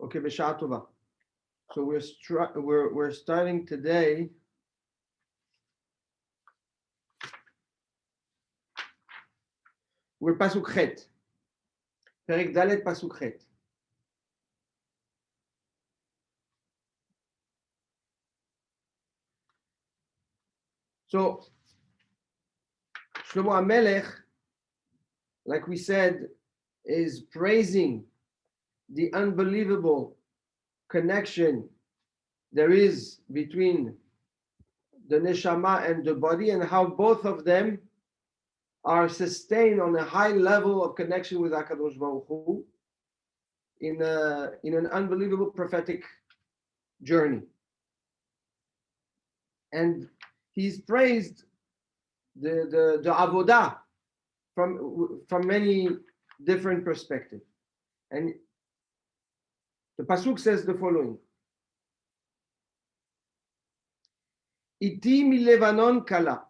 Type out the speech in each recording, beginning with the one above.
Okay, B'Sha'ah Tova. So we're starting today. We're Pasuk Chet. Perek Dalet Pasuk Chet. So Shlomo HaMelech, like we said, is praising the unbelievable connection there is between the neshama and the body, and how both of them are sustained on a high level of connection with HaKadosh Baruch Hu in an unbelievable prophetic journey. And he's praised the avodah from many different perspectives. And the pasuk says the following: Iti mi Lebanon kala.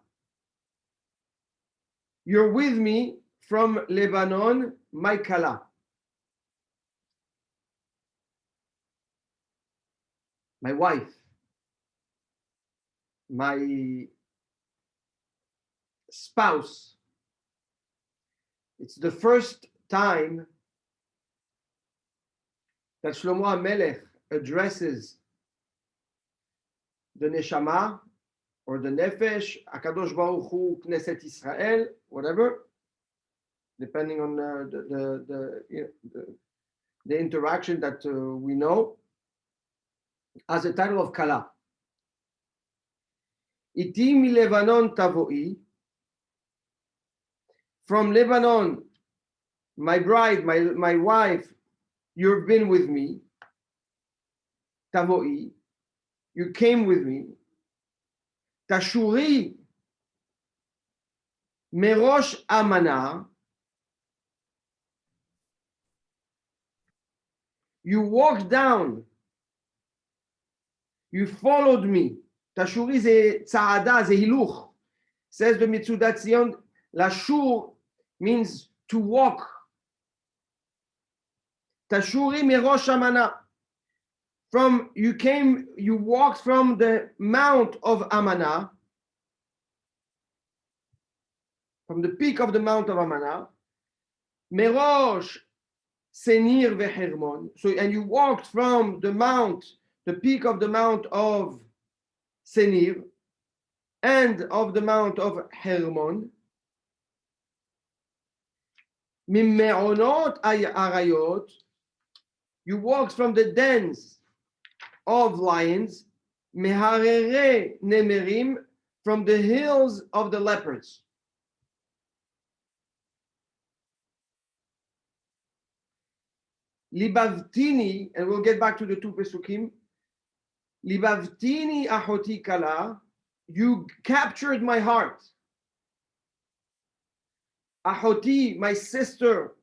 You're with me from Lebanon, my kala. My wife, my spouse. It's the first time that Shlomo HaMelech addresses the neshama or the nefesh, HaKadosh Baruch Hu, Knesset Israel, whatever, depending on the interaction that we know, as a title of Kala. Iti mi Lebanon tavoi. From Lebanon, my bride, my wife, you've been with me. Tavoi, you came with me. Tashuri merosh amana. You walked down. You followed me. Tashuri ze tza'ada, ze hiluch. Says the Mitzudat Zion, lashur means to walk. Tashuri merosh amana. You walked from the mount of Amana, from the peak of the mount of Amana, merosh Senir veHermon. So, and you walked from the peak of the mount of Senir, and of the mount of Hermon. Mimeonot arayot. You walked from the dens of lions, meharere nemerim, from the hills of the leopards. Libavtini, and we'll get back to the two pesukim. Libavtini ahoti kala, you captured my heart. Ahoti, my sister.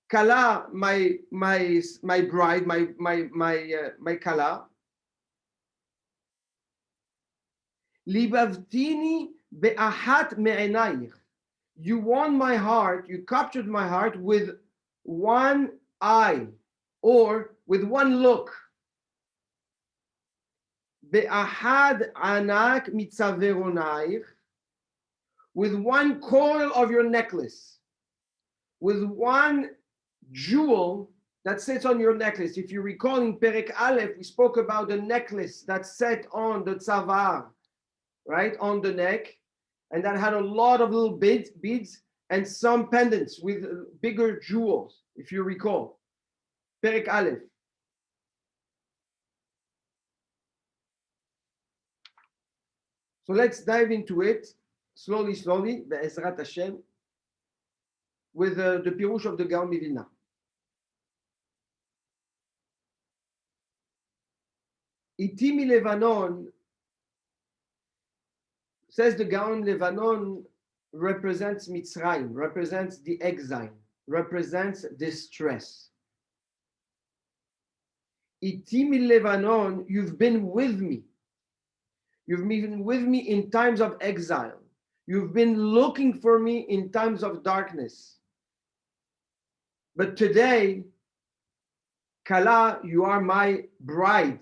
Kala, my bride, my kala. Libavtini be'ahat me'enayich. You won my heart, you captured my heart with one eye, or with one look. Be'ahad anak mitzaveronayich. With one coil of your necklace. With one jewel that sits on your necklace. If you recall in Perek Aleph, we spoke about the necklace that's set on the tzavar, right, on the neck, and that had a lot of little beads and some pendants with bigger jewels, if you recall. Perek Aleph. So let's dive into it slowly, Be'ezrat Hashem, with the Pirush of the Gaon Mivilna. Iti mi Lebanon, says the Gaon, Lebanon represents Mitzrayim, represents the exile, represents distress. Iti mi Lebanon, you've been with me. You've been with me in times of exile. You've been looking for me in times of darkness. But today, Kala, you are my bride.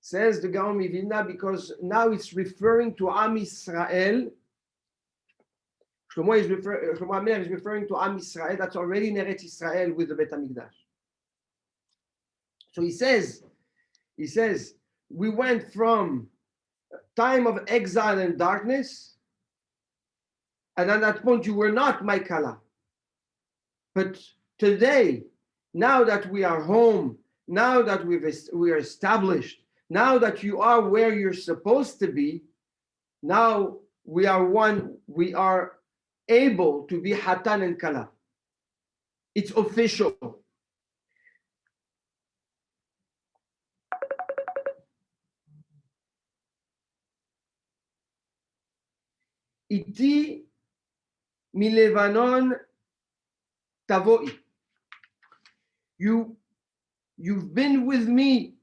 Says the Gaon Mivilna, because now it's referring to Am Israel. Shlomo HaMelech is referring to Am Israel that's already in Eretz Israel with the Bet HaMikdash. So he says, we went from time of exile and darkness, and at that point you were not my Kala. But today, now that we are home, now that we are established, now that you are where you're supposed to be, now we are one, we are able to be Hatan and Kala. It's official. Iti milevanon tavoi. You've been with me.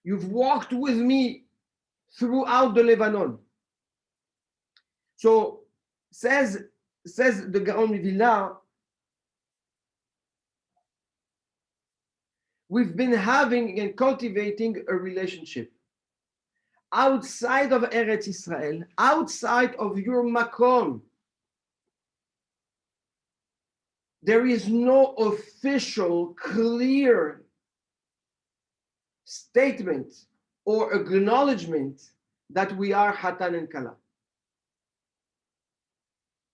You've walked with me throughout the Lebanon. So says the Gaon Mivilna, we've been having and cultivating a relationship outside of Eretz Israel, outside of your makom. There is no official, clear statement or acknowledgement that we are Hatan and Kala.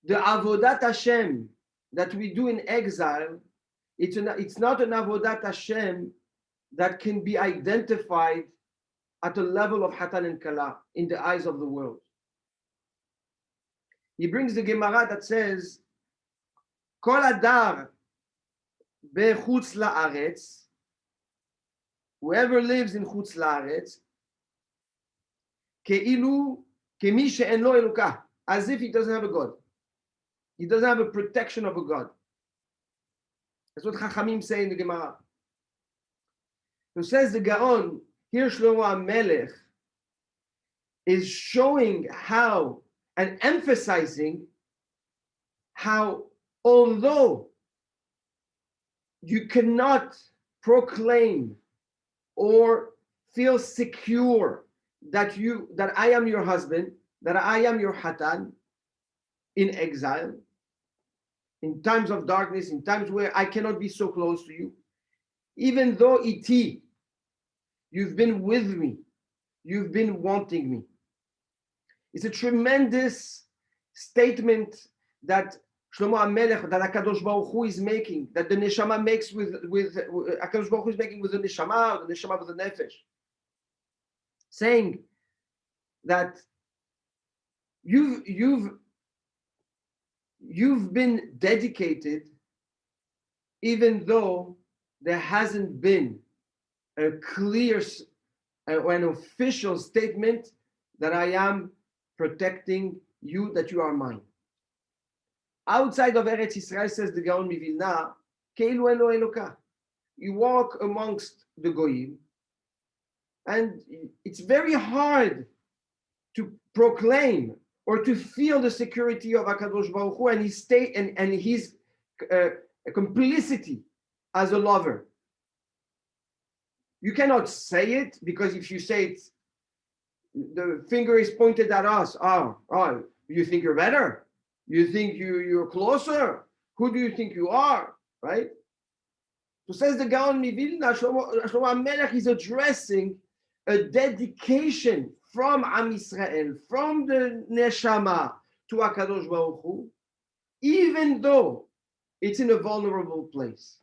The Avodat Hashem that we do in exile, it's not an Avodat Hashem that can be identified at a level of Hatan and Kala in the eyes of the world. He brings the Gemara that says, Kol Adar bechutz la'aretz, whoever lives in chutz la'aretz, ke'ilu kemi she'en lo elukah, as if he doesn't have a God. He doesn't have a protection of a God. That's what Chachamim say in the Gemara. So says the Gaon, here Shlomo HaMelech is showing how and emphasizing how, although you cannot proclaim or feel secure that I am your husband, that I am your Hatan in exile, in times of darkness, in times where I cannot be so close to you, even though iti, you've been with me, you've been wanting me. It's a tremendous statement that Shlomo HaMelech, that HaKadosh Baruch Hu is making, that the Neshama makes with HaKadosh Baruch Hu is making with the Neshama with the Nefesh. Saying that you've been dedicated even though there hasn't been a clear or an official statement that I am protecting you, that you are mine. Outside of Eretz Israel, says the Gaon Mivilna, Keilu eno Eloka. You walk amongst the Goyim, and it's very hard to proclaim or to feel the security of HaKadosh Baruch Hu and his state and his complicity as a lover. You cannot say it, because if you say it, the finger is pointed at us. Oh, you think you're better? You think you're closer? Who do you think you are? Right? So says the Gaon Mivilna, Shlomo HaMelech is addressing a dedication from Am Yisrael, from the Neshama to HaKadosh Baruch Hu, even though it's in a vulnerable place.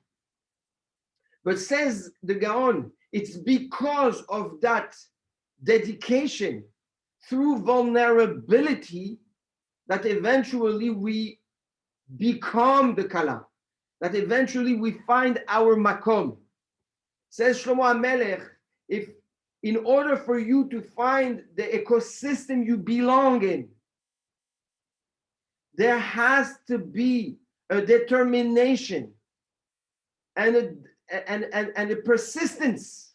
But says the Gaon, it's because of that dedication through vulnerability that eventually we become the Kala, that eventually we find our Makom. Says Shlomo HaMelech, if in order for you to find the ecosystem you belong in, there has to be a determination and a persistence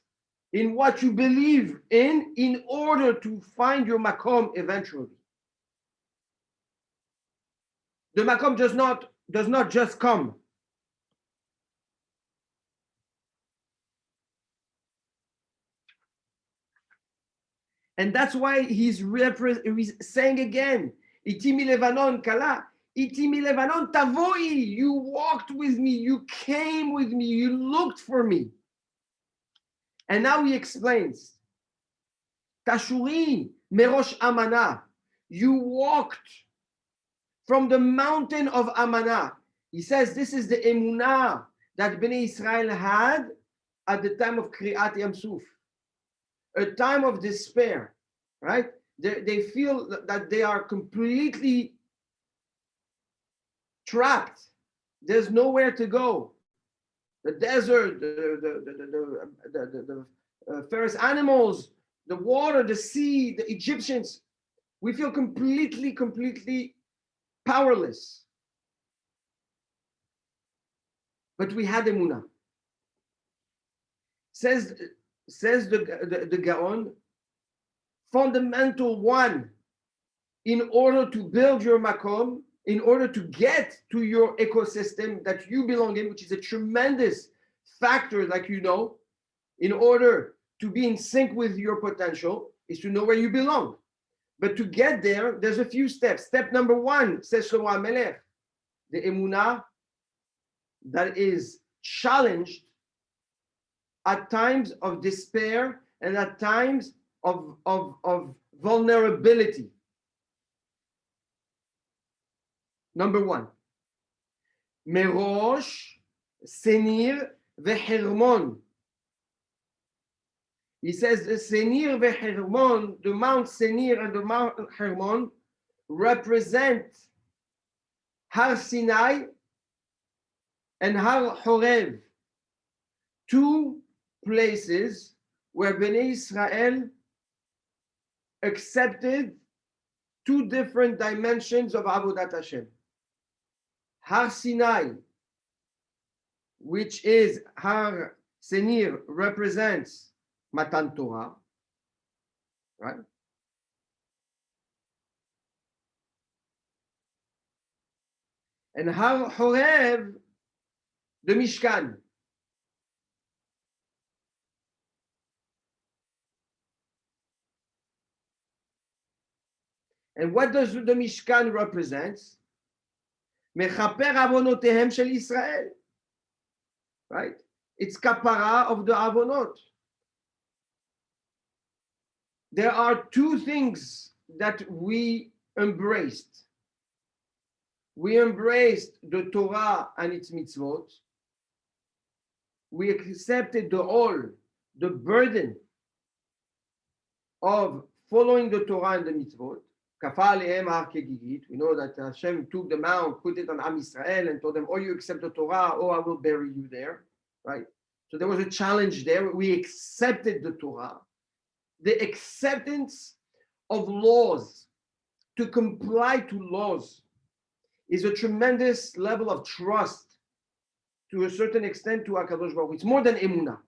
in what you believe in order to find your makom eventually. The makom does not just come. And that's why he's saying again, Iti mi Levanon kala, Iti mi Levanon tavoi, you walked with me, you came with me, you looked for me. And now he explains, Tashuri merosh Amana, you walked from the mountain of Amana. He says this is the emunah that Bnei Israel had at the time of Kriyat Yam Suf, a time of despair, right? They feel that they are completely trapped. There's nowhere to go. The desert, the ferocious animals, the water, the sea, the Egyptians. We feel completely powerless. But we had emunah. Says the Gaon, fundamental one, in order to build your makom, in order to get to your ecosystem that you belong in, which is a tremendous factor, like you know, in order to be in sync with your potential, is to know where you belong. But to get there, there's a few steps. Step number one, says Shlomo HaMelech, the emunah that is challenged at times of despair and at times of vulnerability. Number one, Merosh, Senir, Vehermon. He says the Senir Vehermon, the Mount Senir and the Mount Hermon, represent Har Sinai and Har Horev, two places where Bnei Israel accepted two different dimensions of Avodat Hashem. Har Sinai, which is Har Senir, represents Matan Torah, right? And Har Horev, the Mishkan. And what does the Mishkan represent? Mechaper avonotehem shel Israel. Right? It's kapara of the avonot. There are two things that we embraced. We embraced the Torah and its mitzvot. We accepted the burden of following the Torah and the mitzvot. We know that Hashem took the mount, put it on Am Yisrael, and told them, "Oh, you accept the Torah, oh, I will bury you there." Right? So there was a challenge there. We accepted the Torah. The acceptance of laws, to comply to laws, is a tremendous level of trust, to a certain extent, to HaKadosh Baruch Hu. It's more than emunah.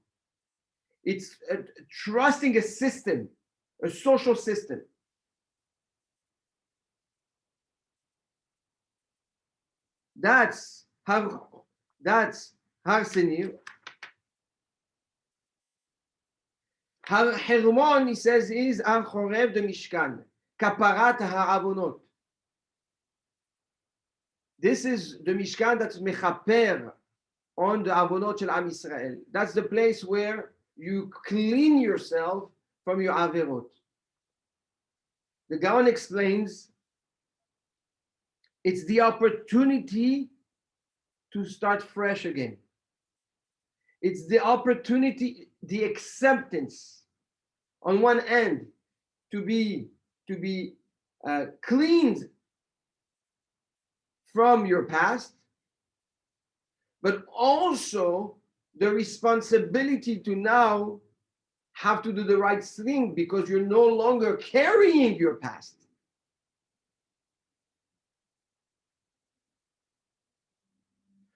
It's trusting a system, a social system. That's Har Senir. Har Hermon, he says, is Har Chorev the Mishkan, Kaparat HaAvonot. This is the Mishkan that's mechaper on the Avonot shel Am Yisrael. That's the place where you clean yourself from your Averot. The Gaon explains it's the opportunity to start fresh again. It's the opportunity, the acceptance, on one end, to be cleaned from your past, but also the responsibility to now have to do the right thing because you're no longer carrying your past.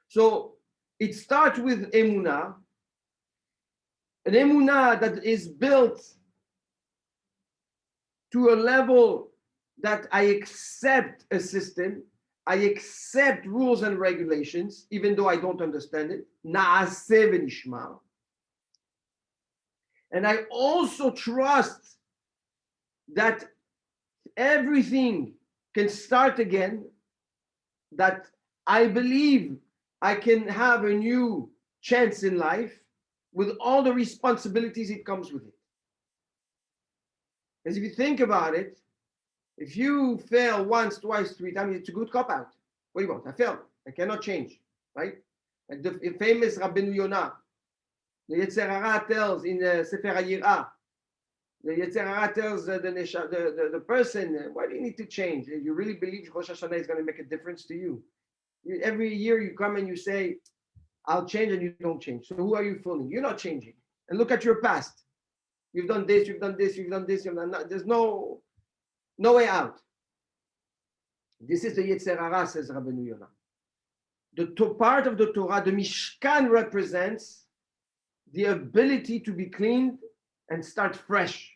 So it starts with emunah, an emunah that is built to a level that I accept a system, I accept rules and regulations, even though I don't understand it. Na'aseh v'nishma. And I also trust that everything can start again, that I believe I can have a new chance in life with all the responsibilities it comes with it. Because if you think about it, if you fail once, twice, three times, it's a good cop out. What do you want? I failed. I cannot change, right? Like the famous Rabbeinu Yonah, the Yetzer Hara tells in the Sefer HaYirah, the Yetzer Hara tells the person, why do you need to change? If you really believe Rosh Hashanah is going to make a difference to you. Every year you come and you say, I'll change, and you don't change. So who are you fooling? You're not changing. And look at your past. You've done this, you've done this, you've done this, you've done that. There's no way out. This is the Yetzer Hara, says Rabbeinu Yonah. The part of the Torah, the Mishkan, represents the ability to be cleaned and start fresh.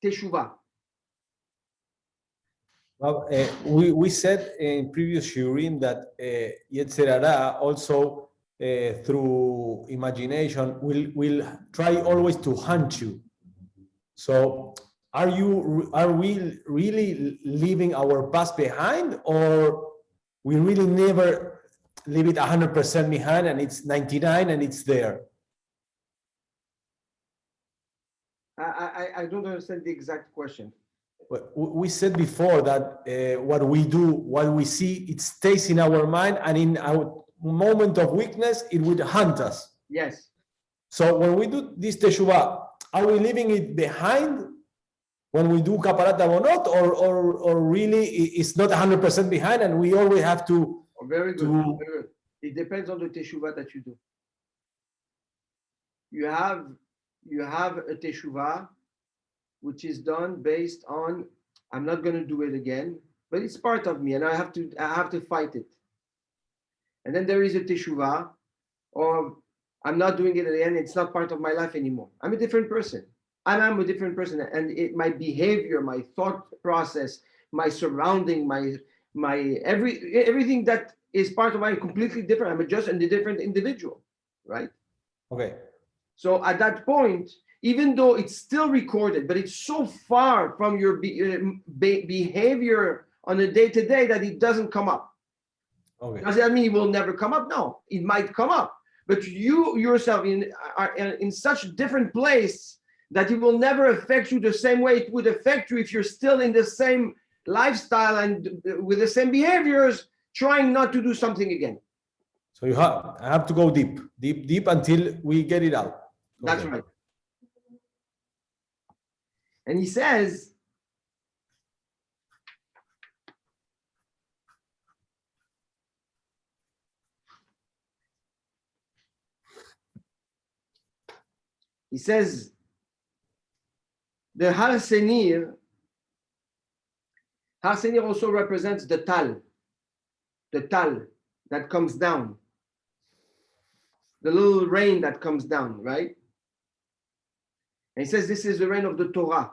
Teshuvah. Well, we said in previous Shirim that Yetzer Hara also through imagination will try always to hunt you. So are we really leaving our past behind, or we really never leave it 100% behind and it's 99 and it's there? I don't understand the exact question. We said before that what we do, what we see, it stays in our mind, and in our moment of weakness, it would hunt us. Yes. So when we do this teshuvah, are we leaving it behind when we do kaparat avonot, or really it's not 100% behind, and we always have to? Oh, very good. Very good. It depends on the teshuvah that you do. You have a teshuvah which is done based on, I'm not going to do it again, but it's part of me and I have to fight it. And then there is a teshuvah, or I'm not doing it again, it's not part of my life anymore. I'm a different person. I'm a different person, and my behavior, my thought process, my surrounding, my everything that is part of my completely different. I'm just a different individual, right? Okay. So at that point, even though it's still recorded, but it's so far from your behavior on a day-to-day that it doesn't come up. Okay. Does that mean it will never come up? No, it might come up, but you yourself are in such a different place that it will never affect you the same way it would affect you if you're still in the same lifestyle and with the same behaviors, trying not to do something again. So I have to go deep until we get it out. That's okay. Right. And he says, the Har Senir also represents the tal that comes down, the little rain that comes down, right? And he says this is the rain of the Torah.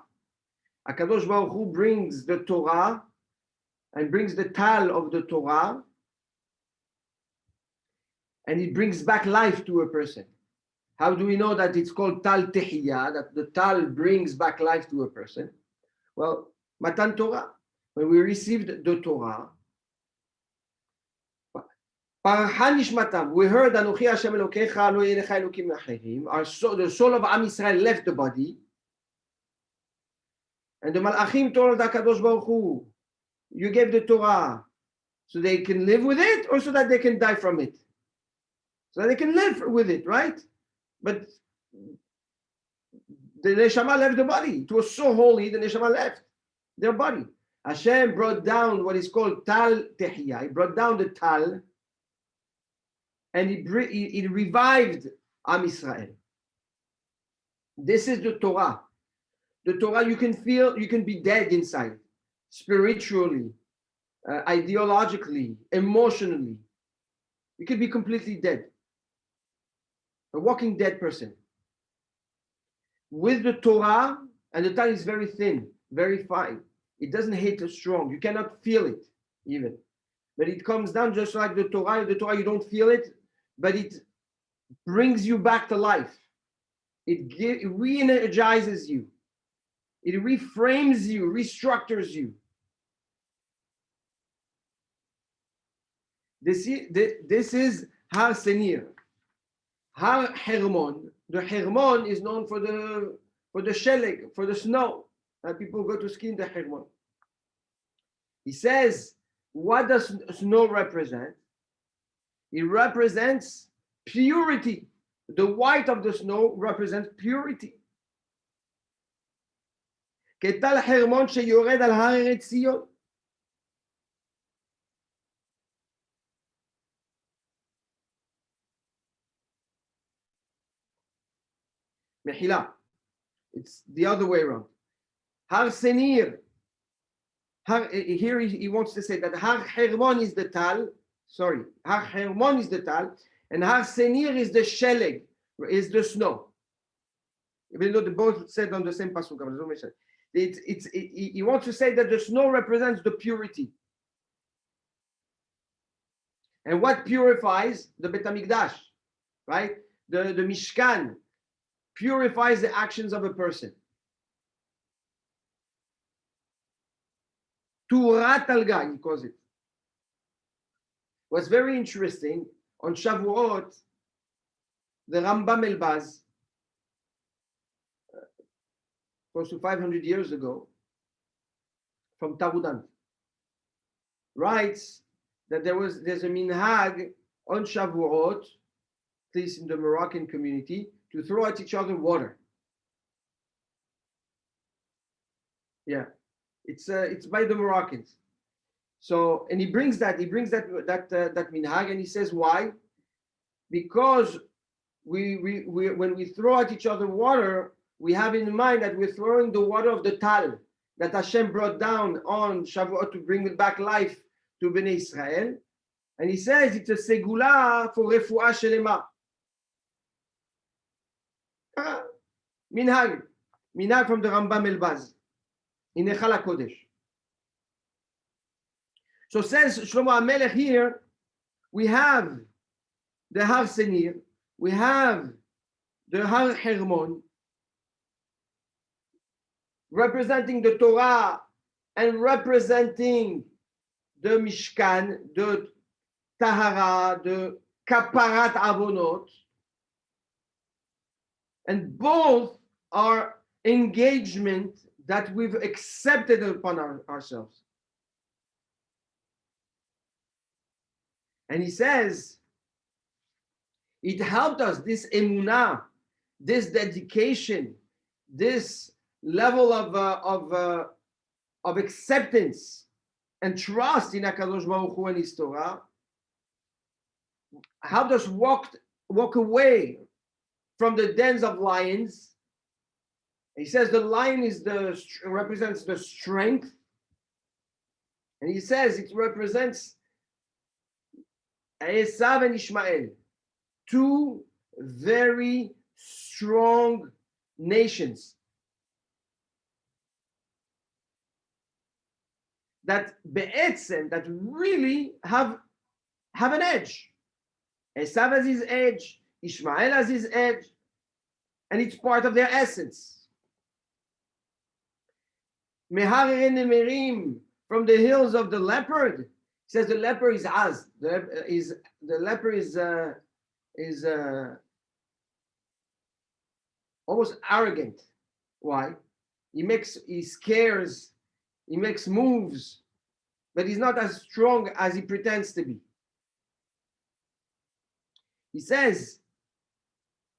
HaKadosh Baruch Hu brings the Torah and brings the tal of the Torah, and it brings back life to a person. How do we know that it's called tal tehiyah, that the tal brings back life to a person? Well, Matan Torah. When we received the Torah, we heard Anochi Hashem Elokecha lo yeh lecha elokim acherim. The soul of Am Yisrael left the body, and the Malachim told HaKadosh Baruch Hu, you gave the Torah so they can live with it, or so that they can die from it? So that they can live with it, right? But the Neshama left the body. It was so holy, the Neshama left their body. Hashem brought down what is called Tal Tehiyah. He brought down the Tal, and he revived Am Yisrael. This is the Torah. The Torah, you can feel, you can be dead inside, spiritually, ideologically, emotionally. You can be completely dead. A walking dead person. With the Torah, and the Torah is very thin, very fine. It doesn't hit as strong. You cannot feel it even. But it comes down just like the Torah. The Torah, you don't feel it, but it brings you back to life. It re-energizes you. It reframes you, restructures you. This is Har Senir. Har Hermon. The Hermon is known for the sheleg, for the snow. People go to ski in the Hermon. He says, what does snow represent? It represents purity. The white of the snow represents purity. כטל חרמון שיורד על הר ארץ ציון. מחילה. It's the other way around. Har Senir. Here he wants to say that Har Hermon is the tal. Sorry, Har Hermon is the tal, and Har Senir is the sheleg, is the snow. Even though they both said on the same pasuk, he wants to say that the snow represents the purity. And what purifies? The Bet HaMikdash, right? The Mishkan purifies the actions of a person. Turat Alga, he calls it. What's very interesting, on Shavuot, the Rambam Elbaz, close to 500 years ago, from Tarudan, writes that there's a minhag on Shavuot, at least in the Moroccan community, to throw at each other water. Yeah, it's by the Moroccans. So, and he brings that minhag, and he says why? Because we when we throw at each other water, we have in mind that we're throwing the water of the tal that Hashem brought down on Shavuot to bring back life to Bnei Israel. And he says it's a segula for refuah shelema. Minhag from the Rambam Elbaz in Echal HaKodesh. So says Shlomo HaMelech here, we have the Har Senir, we have the Har Hermon, representing the Torah and representing the Mishkan, the Tahara, the Kaparat Avonot, and both are engagement that we've accepted upon ourselves. And he says, it helped us, this emunah, this dedication, this level of acceptance and trust in HaKadosh Baruch Hu and His Torah, helped us walk away from the dens of lions. He says the lion represents the strength, and he says it represents Esav and Ishmael, two very strong nations that really have an edge. Esav has his edge, Ishmael has his edge, and it's part of their essence. Mehar Nemerim, from the hills of the leopard, says the leopard is az. The leopard is almost arrogant. Why? He scares, he makes moves, but he's not as strong as he pretends to be. He says,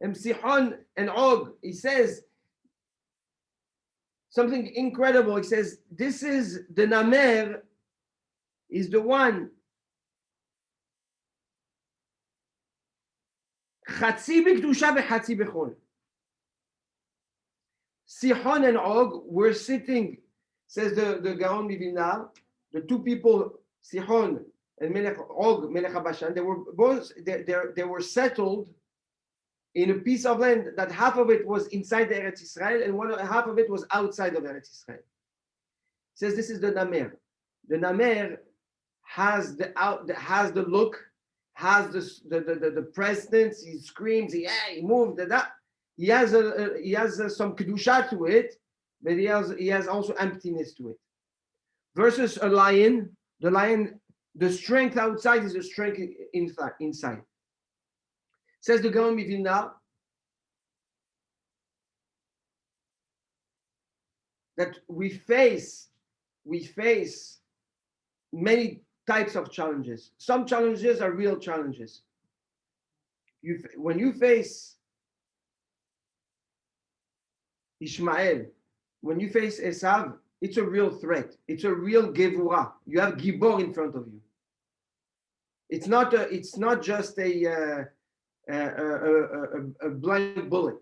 Sihon and Og, he says something incredible. He says, this is the Namer, is the one Chatzi b'kedusha v'chatzi b'chol. Sihon and Og were sitting, says the Gaon Mivilna, the two people, Sihon and Og, Melech HaBashan, they were settled in a piece of land that half of it was inside the Eretz Israel and half of it was outside of Eretz Israel. He says this is the Namer. The Namer has the look, has the presence. He screams, he moved, he has some kedusha to it, but he has also emptiness to it. Versus a lion, the strength outside is the strength inside. Says the Gaon Mivilna that we face many types of challenges. Some challenges are real challenges. When you face Ishmael, when you face Esav, it's a real threat. It's a real gevura. You have gibor in front of you. It's not just a blind bullet.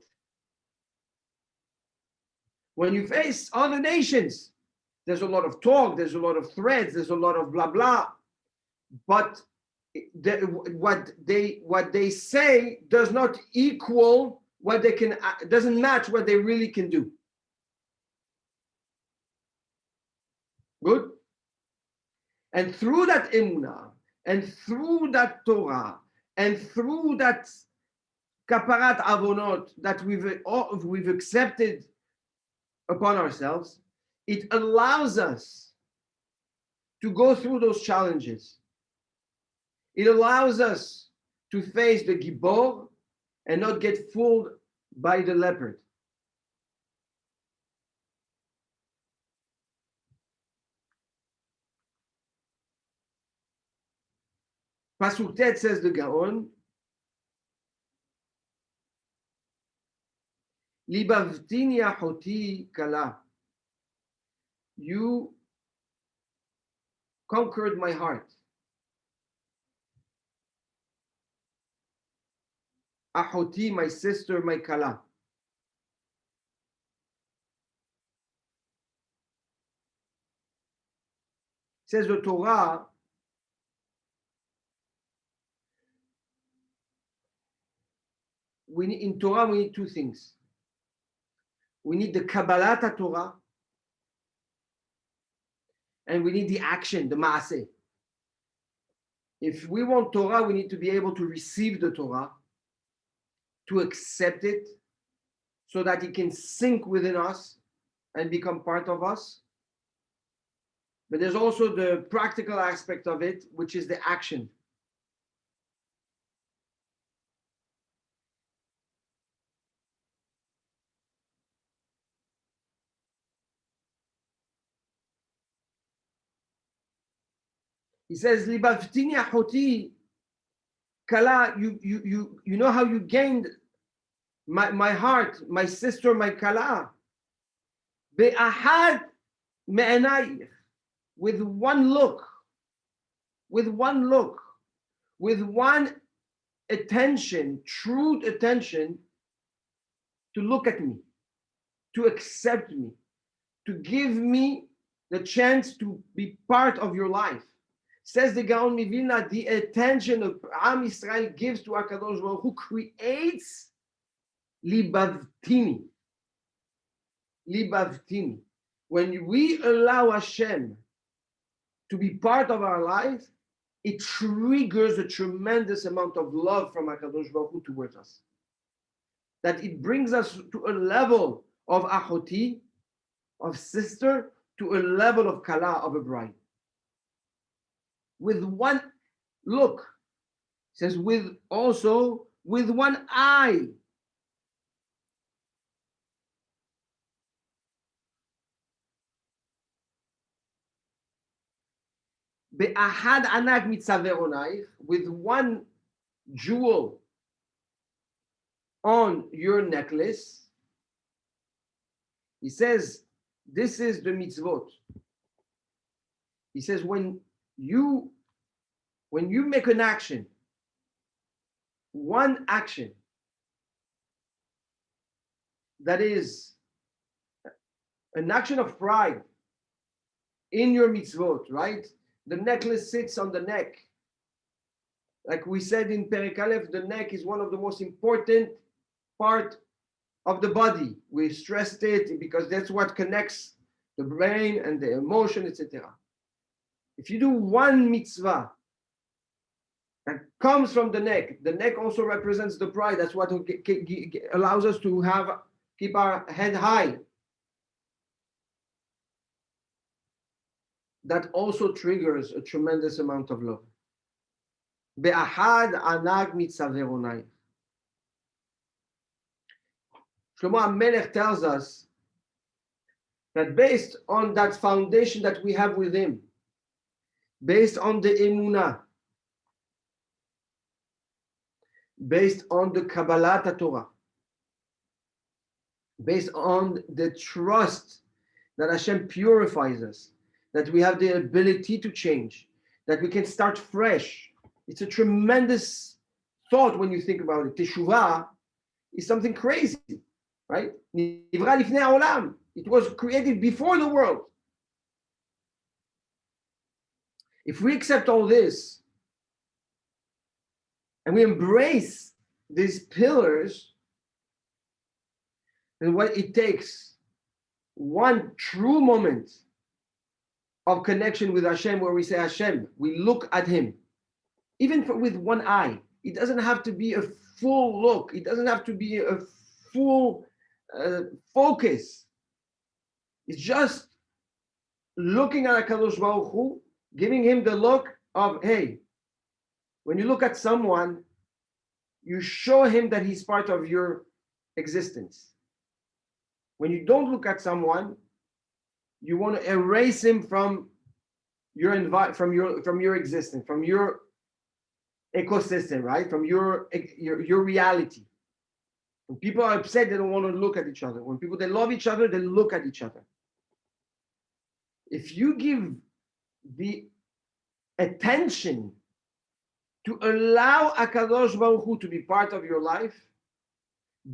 When you face other nations, there's a lot of talk, there's a lot of threats, there's a lot of blah blah, but what they say does not equal what they can, doesn't match what they really can do. Good? And through that emunah, and through that Torah, and through that kaparat avonot that we've accepted upon ourselves, it allows us to go through those challenges. It allows us to face the gibor and not get fooled by the leopard. Pasuk Tet says the Gaon, Libavtini ahoti kala. You conquered my heart. Ahoti, my sister, my kala. Says the Torah, in Torah we need two things. We need the Kabbalat Torah, and we need the action, the maaseh. If we want Torah, we need to be able to receive the Torah, to accept it, so that it can sink within us and become part of us. But there's also the practical aspect of it, which is the action. He says, Libavtini ahoti kala, you know how you gained my heart, my sister, my kala. Be'ahad me'enayich, with one look, with one attention, true attention, to look at me, to accept me, to give me the chance to be part of your life. Says the Gaon Mivilna, the attention of Am Yisrael gives to HaKadosh Baruch Hu creates libavtini. Libavtini. When we allow Hashem to be part of our life, it triggers a tremendous amount of love from HaKadosh Baruch Hu towards us. That it brings us to a level of ahoti, of sister, to a level of kala, of a bride. With one look, says with one eye. Be'ahad anak mitzaveronayich, with one jewel on your necklace. He says, this is the mitzvot. He says, when you make an action, one action that is an action of pride in your mitzvot, right? The necklace sits on the neck. Like we said in Perek Aleph, the neck is one of the most important part of the body. We stressed it because that's what connects the brain and the emotion, etc. If you do one mitzvah that comes from the neck also represents the pride. That's what allows us to keep our head high. that also triggers a tremendous amount of love. Be'ahad anag mitzaveronai. Shlomo HaMelech tells us that based on that foundation that we have with him, based on the emunah, based on the Kabbalat Torah, based on the trust that Hashem purifies us, that we have the ability to change, that we can start fresh. It's a tremendous thought when you think about it. Teshuvah is something crazy, right? Nivra lifnei haolam. It was created before the world. If we accept all this and we embrace these pillars, then what it takes, one true moment of connection with Hashem where we say Hashem, we look at him, even with one eye. It doesn't have to be a full look. It doesn't have to be a full focus. It's just looking at HaKadosh Baruch Hu, giving him the look of, hey, when you look at someone, you show him that he's part of your existence. When you don't look at someone, you want to erase him from your existence, from your ecosystem, right? From your reality. When people are upset, they don't want to look at each other. When people they love each other, they look at each other. If you give the attention to allow HaKadosh Baruch Hu to be part of your life,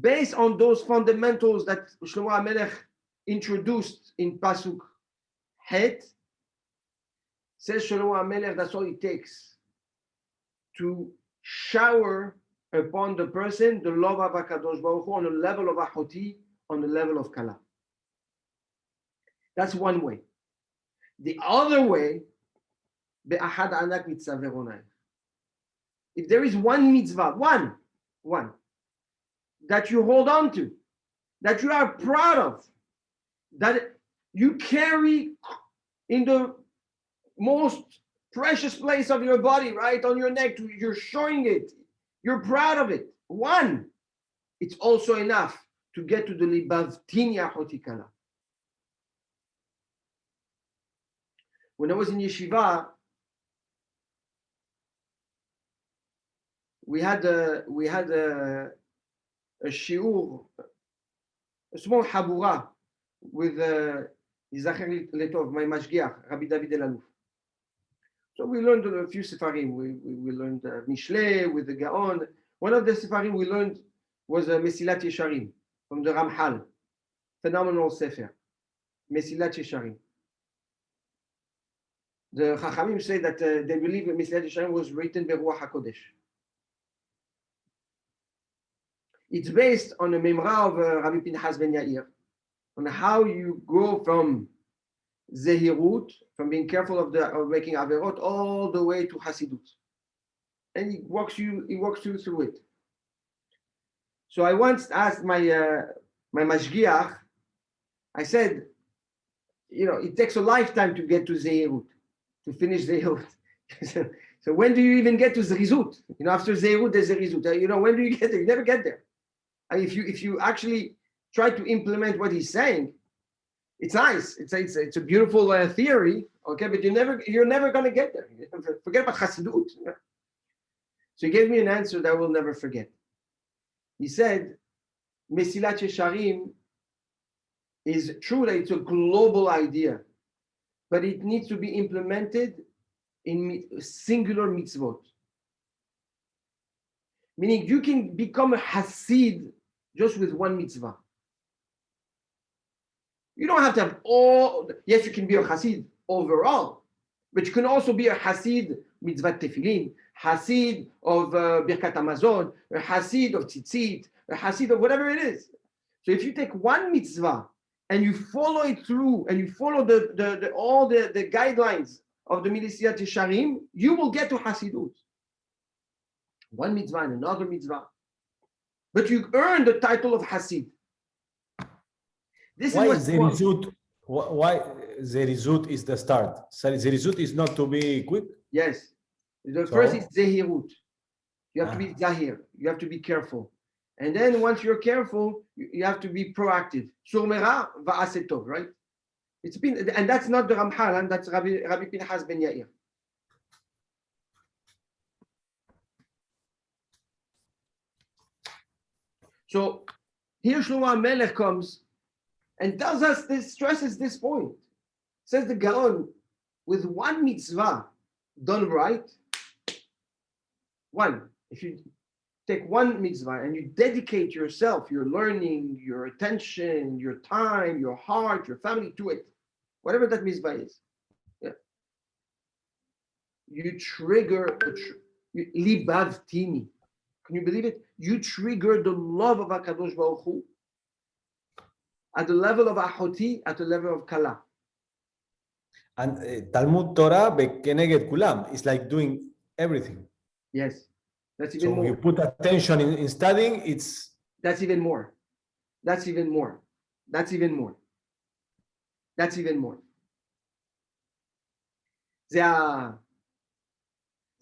based on those fundamentals that Shlomo HaMelech introduced in Pasuk Het, says Shlomo HaMelech, that's all it takes to shower upon the person the love of HaKadosh Baruch Hu on the level of Ahoti, on the level of Kala. That's one way. The other way, be'ahad anak mitzaveronai. If there is one mitzvah, one, that you hold on to, that you are proud of, that you carry in the most precious place of your body, right on your neck, you're showing it, you're proud of it. One, it's also enough to get to the libavtini ahoti kala. When I was in yeshiva, we had a shiur, a small habura with Yizacher Letov, my mashgiach, Rabbi David Elaluf. So we learned a few sefarim. We learned Mishle with the Gaon. One of the sefarim we learned was Mesilat Yesharim from the Ramchal. Phenomenal sefer. Mesilat Yesharim. The Chachamim say that they believe that Mesilat Yesharim was written by Ruach HaKodesh. It's based on a memra of Rabbi Pinchas ben Yair, on how you go from Zehirut, from being careful of making Averot, all the way to Hasidut. And he walks you through it. So I once asked my mashgiach, I said, it takes a lifetime to get to Zehirut, to finish Zehirut. So when do you even get to Zrizut? After Zehirut, there's Zrizut. When do you get there? You never get there. And if you actually try to implement what he's saying, it's nice. It's a beautiful theory, okay? But you're never going to get there. Forget about Chassidut. So he gave me an answer that I will never forget. He said, Mesilat Yesharim is true that it's a global idea, but it needs to be implemented in singular mitzvot. Meaning you can become a Hasid just with one mitzvah. You don't have to have yes, you can be a Hasid overall, but you can also be a Hasid mitzvah tefillin, Hasid of Birkat Hamazon, a Hasid of tzitzit, a Hasid of whatever it is. So if you take one mitzvah and you follow it through and you follow all the guidelines of the Mesilat Yesharim, you will get to Hasidut. One mitzvah and another mitzvah. But you earn the title of Hasid. Why is Zehirut Why zerizut is the start? Zerizut is not to be quick. Yes. The So? first is zehirut. You have to be zahir. You have to be careful. And then once you're careful, you have to be proactive. Surmera va'asetov, right? It's been, and that's not the Ramchal, and that's Rabbi Pinchas ben Yair. So here Shlomo Melech comes and tells us this, stresses this point. Says the Gaon, with one mitzvah done right, one, if you take one mitzvah and you dedicate yourself, your learning, your attention, your time, your heart, your family to it, whatever that mitzvah is, yeah, you trigger libav tini. Can you believe it? You trigger the love of HaKadosh Baruch Hu at the level of Ahoti, at the level of Kala. And Talmud Torah bekeneged kulam. It's like doing everything. Yes, that's even So more. you put attention in studying. That's even more. That's even more. That's even more. That's even more. זה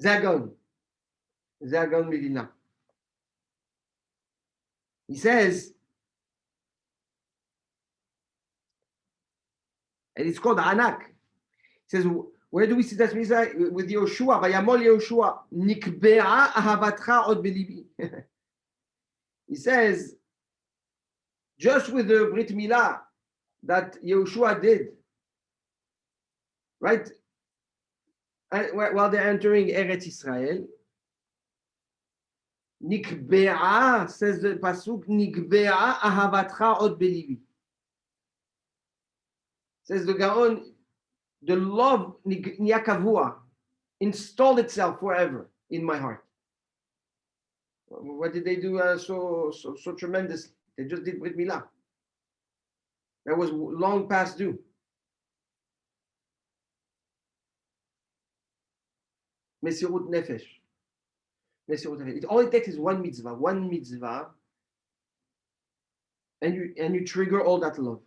הגאון. זה הגאון מווילנה. He says, and it's called Anak. He says, where do we see that mitzvah? With Yehoshua, Vayamol Yehoshua, Nikbe'a ahavatcha od belibi. He says, just with the Brit Milah that Yehoshua did, right? While they're entering Eretz Israel, Nikbe'a, says the Pasuk, Nikbe'a ahavatcha od belibi. Says the Gaon, the love niyakavua installed itself forever in my heart. What did they do so tremendous? They just did Brit Milah. That was long past due. Mesirut nefesh. All it takes is one mitzvah, and you trigger all that love.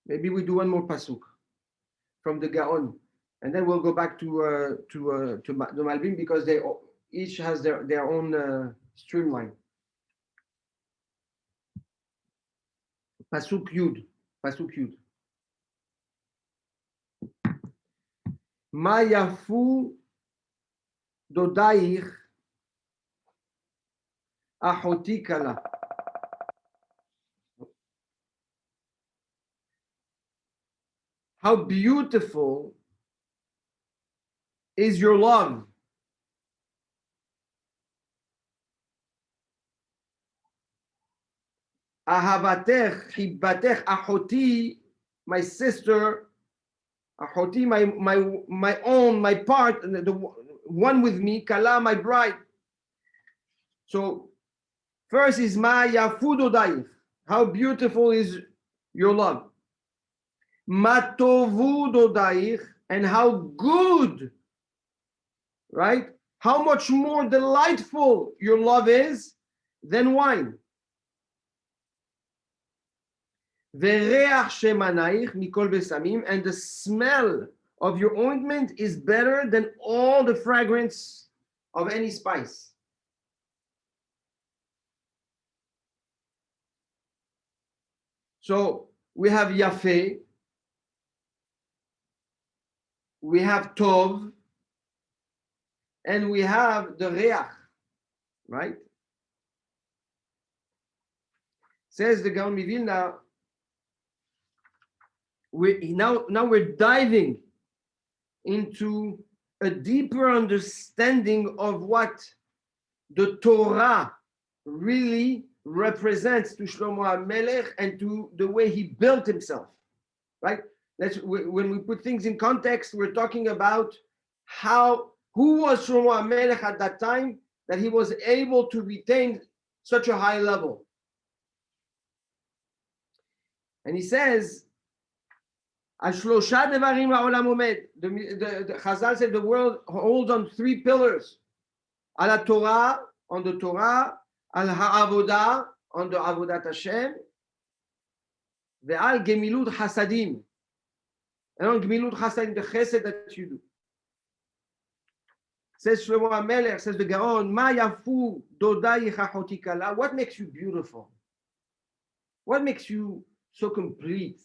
Maybe we do one more pasuk from the Gaon, and then we'll go back to the Malbim because they each has their own streamline. Pasuk Yud. Ma yafu dodaich ahoti kala. How beautiful is your love. Ahavatech, hibatech, ahoti, my sister, ahoti, my own, my part, the one with me, kala, my bride. So first is ma yafudodaich. How beautiful is your love. Matovu dodaich, and how good, right? How much more delightful your love is than wine. Vereach shemanaich mikol besamim, and the smell of your ointment is better than all the fragrance of any spice. So we have yafeh, we have tov, and we have the reach, right? Says the Gaon Mivilna, now we're diving into a deeper understanding of what the Torah really represents to Shlomo HaMelech and to the way he built himself, right? When we put things in context, we're talking about who was Shlomo HaMelech at that time that he was able to retain such a high level. And he says, Shlosha devarim ha'olam omed. The Chazal said the world holds on three pillars. Al Torah, on the Torah, al ha'avodah, on the avodat Hashem, ve'al gemilut hasadim, and on gemilut hasadim, the chesed that you do. Says Shlomo HaMelech, says the Gaon, ma yafu dodayich ha'choti kala. What makes you beautiful? What makes you so complete,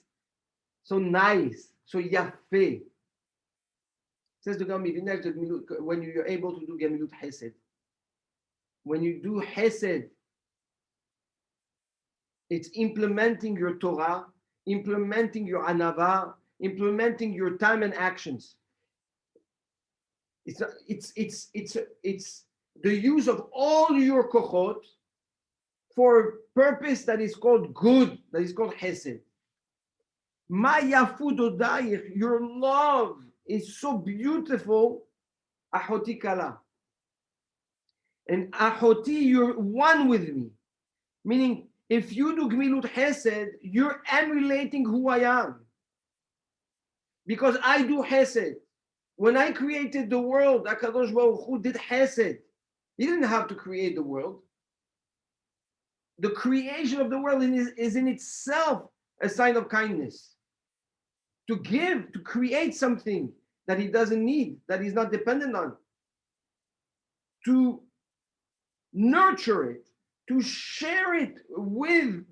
so nice, so yafeh? Says the Gaon, when you're able to do gemilut chesed. When you do chesed, it's implementing your Torah, implementing your anava, implementing your time and actions. It's the use of all your kochot for a purpose that is called good, that is called chesed. Ma yafu dodayich, your love is so beautiful, ahoti kala. And ahoti, you're one with me. Meaning, if you do gmilut chesed, you're emulating who I am. Because I do chesed. When I created the world, HaKadosh Baruch Hu did chesed. He didn't have to create the world. The creation of the world is in itself a sign of kindness. To give, to create something that he doesn't need, that he's not dependent on. To nurture it, to share it with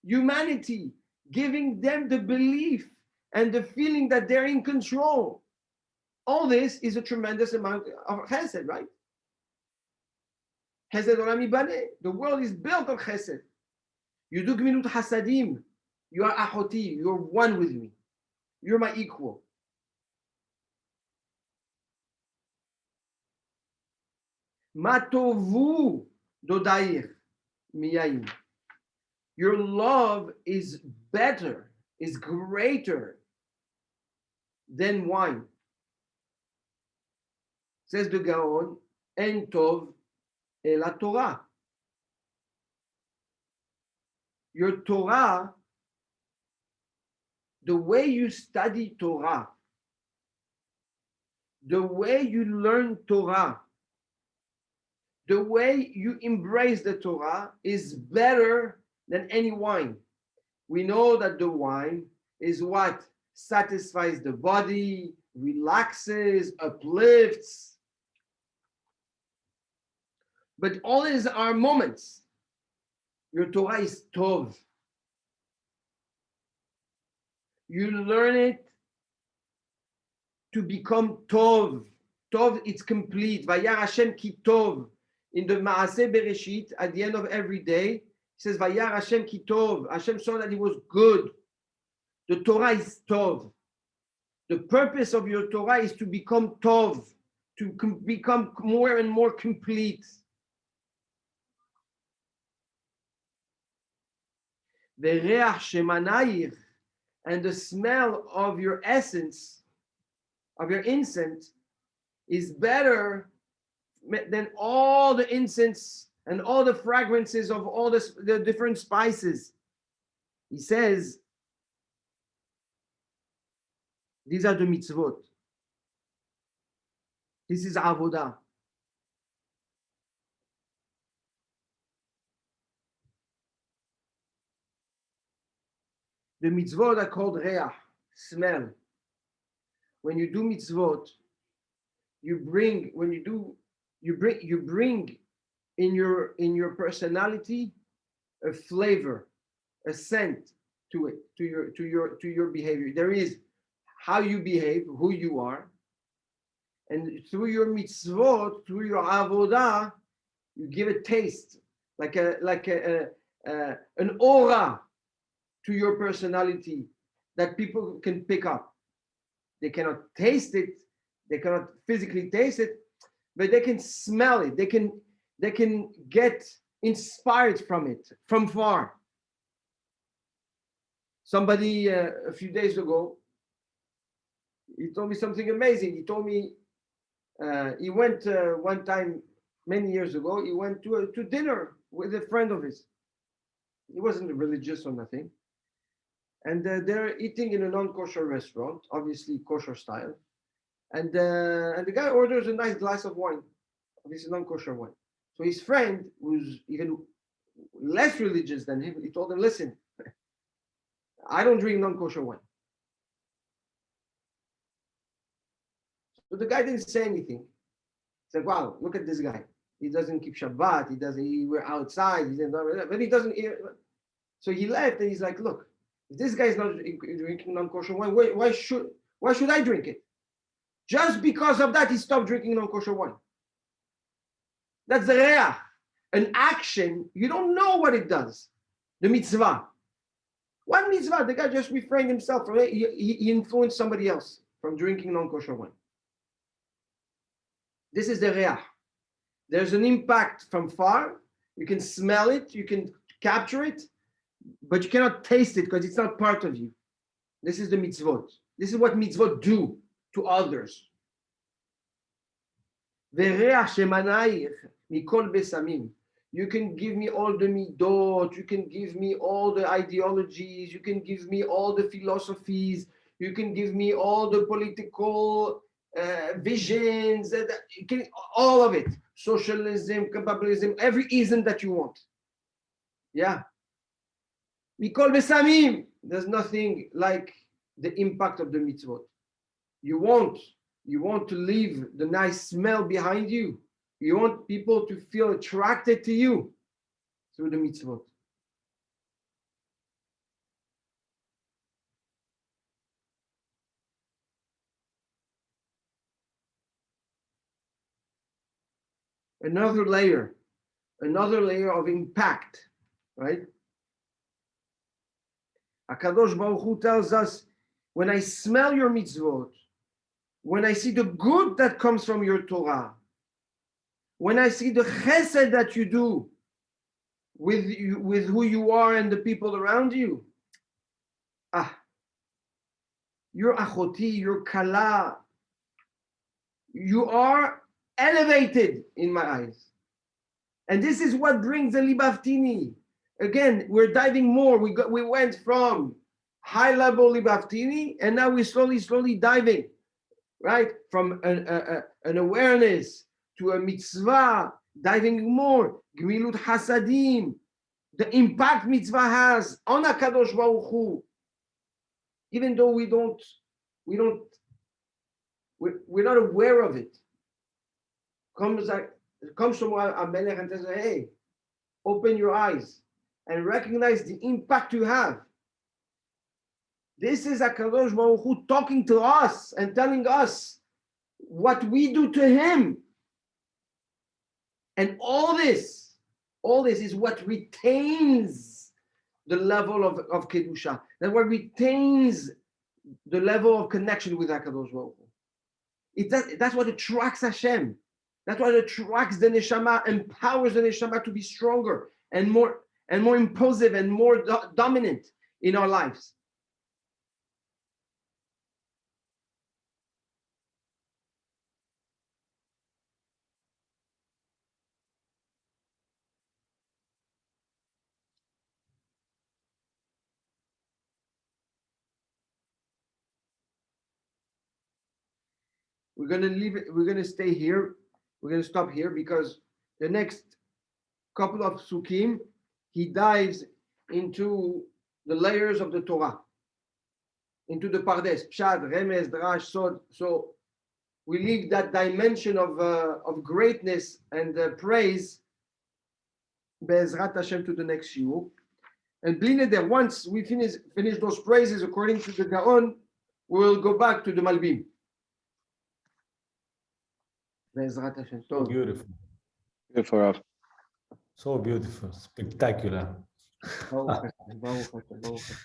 humanity, giving them the belief and the feeling that they're in control. All this is a tremendous amount of chesed, right? Chesed olam yibaneh. The world is built on chesed. You do gemilut hasadim. You are ahoti. You're one with me. You're my equal. Ma tovu dodayich miyayin. Your love is better, is greater than wine. Says the Gaon, En tov el Torah. Your Torah, the way you study Torah, the way you learn Torah, the way you embrace the Torah is better than any wine. We know that the wine is what satisfies the body, relaxes, uplifts. But all these are moments. Your Torah is tov. You learn it to become tov. Tov, it's complete. Vayar Hashem ki tov. In the Maaseh Bereshit, at the end of every day, it says, Vayar Hashem ki tov. Hashem saw that it was good. The Torah is tov. The purpose of your Torah is to become tov, to become more and more complete. Ve'reach shemanayich, and the smell of your essence, of your incense, is better than all the incense and all the fragrances of all the different spices. He says, these are the mitzvot. This is avodah. The mitzvot are called reach, smell. When you do mitzvot, you bring in your personality a flavor, a scent to it, to your behavior. There is how you behave, who you are, and through your mitzvot, through your avodah, you give a taste, like an aura to your personality, that people can pick up. They cannot taste it, they cannot physically taste it, but they can smell it. They can get inspired from it from far. Somebody a few days ago, he told me something amazing. He told me he went one time many years ago. He went to dinner with a friend of his. He wasn't religious or nothing, and they're eating in a non-kosher restaurant, obviously kosher style. And the guy orders a nice glass of wine, obviously non-kosher wine. So his friend, who's even less religious than him, he told him, "Listen, I don't drink non-kosher wine." So the guy didn't say anything. He said, "Wow, look at this guy. He doesn't keep Shabbat. We're outside. But he doesn't." So he left, and he's like, "Look, if this guy is not drinking non-kosher wine, why should I drink it?" Just because of that, he stopped drinking non-kosher wine. That's the re'ah. An action, you don't know what it does. The mitzvah. One mitzvah, the guy just refrained himself from it. He influenced somebody else from drinking non-kosher wine. This is the re'ah. There's an impact from far. You can smell it, you can capture it, but you cannot taste it because it's not part of you. This is the mitzvot. This is what mitzvot do to others. You can give me all the midot, you can give me all the ideologies, you can give me all the philosophies, you can give me all the political visions, all of it. Socialism, capitalism, every ism that you want. Yeah. Mikol besamim. There's nothing like the impact of the mitzvot. You want to leave the nice smell behind you. You want people to feel attracted to you through the mitzvot. Another layer of impact, right? HaKadosh Baruch Hu tells us, when I smell your mitzvot, when I see the good that comes from your Torah, when I see the chesed that you do with who you are and the people around you, you're achoti, you're kala, you are elevated in my eyes. And this is what brings the libaftini. Again, we're diving more. We went from high level libaftini, and now we're slowly diving, right? From an awareness to a mitzvah, diving more. Gmilut hasadim, the impact mitzvah has on HaKadosh Baruch Hu. Even though we're not aware of it. Comes from a melech and says, "Hey, open your eyes and recognize the impact you have." This is HaKadosh Baruch Hu talking to us and telling us what we do to him. And all this is what retains the level of Kedusha. That's what retains the level of connection with HaKadosh Baruch Hu. That's what attracts Hashem. That's what attracts the neshama, empowers the neshama to be stronger and more impulsive and more dominant in our lives. We're going to leave it. We're going to stay here. We're going to stop here because the next couple of sukkim, he dives into the layers of the Torah, into the Pardes, Pshad, Remez, Drash, Sod. So we leave that dimension of greatness and praise, Be'ezrat Hashem, to the next shiur. And Blineder, once we finish those praises according to the Gaon, we'll go back to the Malbim. Be'ezrat Hashem. So beautiful. Beautiful, Rav. So beautiful. Spectacular. Baruch Hashem, Baruch Hashem, Baruch Hashem.